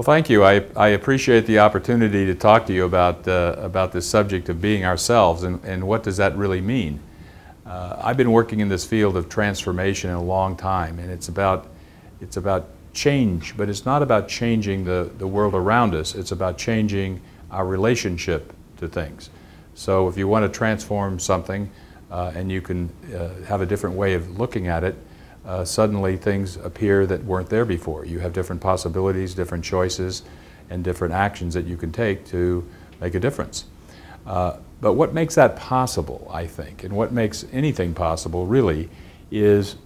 thank you. I appreciate the opportunity to talk to you about this subject of being ourselves and what does that really mean. I've been working in this field of transformation in a long time, and it's about change, but it's not about changing the world around us. It's about changing our relationship to things. So if you want to transform something and you can have a different way of looking at it, suddenly things appear that weren't there before. You have different possibilities, different choices, and different actions that you can take to make a difference. But what makes that possible, I think, and what makes anything possible really, is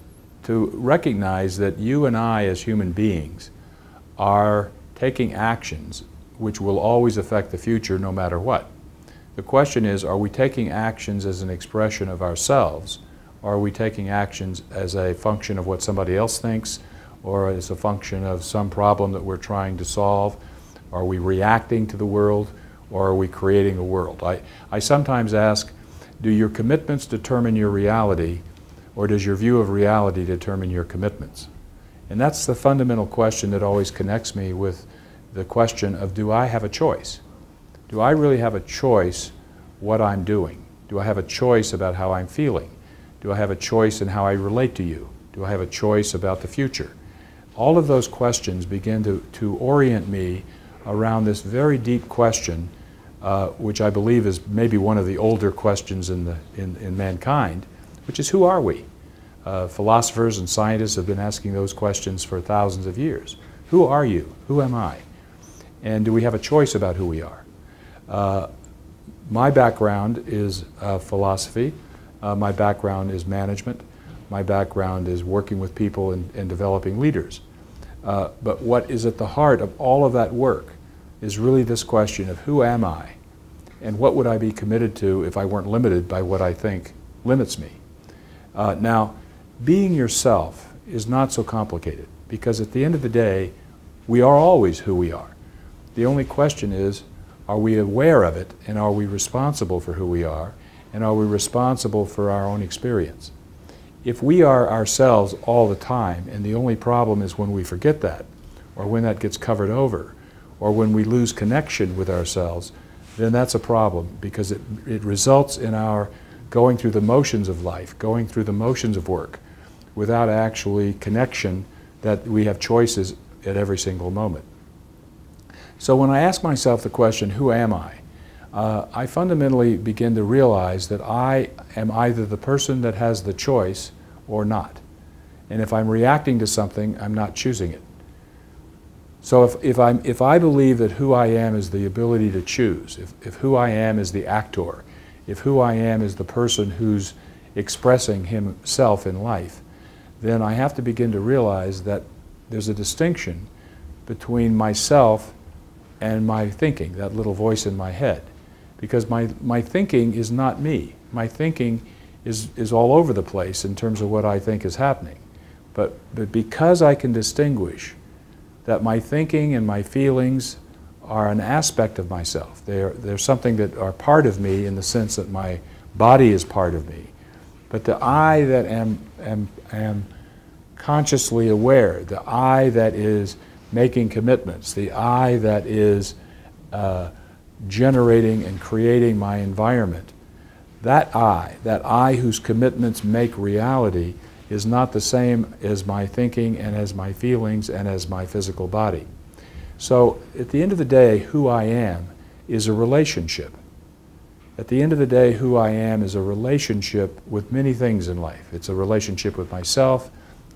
to recognize that you and I as human beings are taking actions which will always affect the future no matter what. The question is, are we taking actions as an expression of ourselves, or are we taking actions as a function of what somebody else thinks, or as a function of some problem that we're trying to solve? Are we reacting to the world, or are we creating a world? I sometimes ask, do your commitments determine your reality, or does your view of reality determine your commitments? And that's the fundamental question that always connects me with the question of, do I have a choice? Do I really have a choice what I'm doing? Do I have a choice about how I'm feeling? Do I have a choice in how I relate to you? Do I have a choice about the future? All of those questions begin to orient me around this very deep question, which I believe is maybe one of the older questions in mankind, which is, who are we? Philosophers and scientists have been asking those questions for thousands of years. Who are you? Who am I? And do we have a choice about who we are? My background is philosophy. My background is management. My background is working with people and developing leaders. But what is at the heart of all of that work is really this question of, who am I? And what would I be committed to if I weren't limited by what I think limits me? Now, being yourself is not so complicated, because at the end of the day, we are always who we are. The only question is, are we aware of it, and are we responsible for who we are, and are we responsible for our own experience? If we are ourselves all the time, and the only problem is when we forget that, or when that gets covered over, or when we lose connection with ourselves, then that's a problem, because it results in our going through the motions of life, going through the motions of work, without actually connection that we have choices at every single moment. So when I ask myself the question, who am I? I fundamentally begin to realize that I am either the person that has the choice or not. And if I'm reacting to something, I'm not choosing it. So if I believe that who I am is the ability to choose, if who I am is the actor, if who I am is the person who's expressing himself in life, then I have to begin to realize that there's a distinction between myself and my thinking, that little voice in my head. Because my thinking is not me. My thinking is all over the place in terms of what I think is happening. But because I can distinguish that my thinking and my feelings are an aspect of myself, they're something that are part of me in the sense that my body is part of me. But the I that am consciously aware, the I that is making commitments, the I that is generating and creating my environment, that I whose commitments make reality, is not the same as my thinking and as my feelings and as my physical body. So at the end of the day, who I am is a relationship. At the end of the day, who I am is a relationship with many things in life. It's a relationship with myself,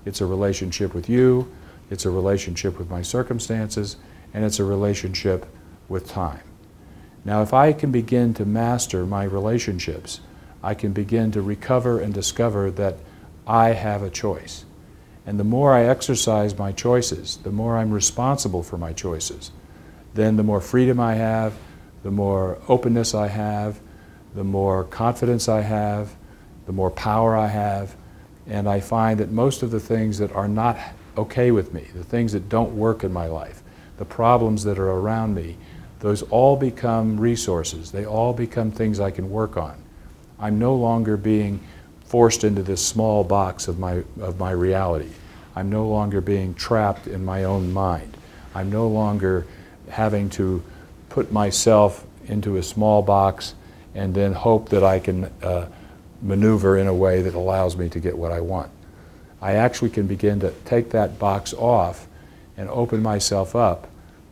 it's a relationship with you, it's a relationship with my circumstances, and it's a relationship with time. Now, if I can begin to master my relationships, I can begin to recover and discover that I have a choice. And the more I exercise my choices, the more I'm responsible for my choices, then the more freedom I have, the more openness I have, the more confidence I have, the more power I have, and I find that most of the things that are not okay with me, the things that don't work in my life, the problems that are around me, those all become resources. They all become things I can work on. I'm no longer being forced into this small box of my reality. I'm no longer being trapped in my own mind. I'm no longer having to put myself into a small box and then hope that I can maneuver in a way that allows me to get what I want. I actually can begin to take that box off and open myself up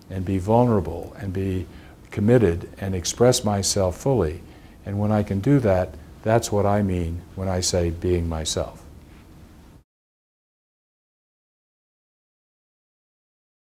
and be vulnerable and be committed and express myself fully. And when I can do that, that's what I mean when I say being myself.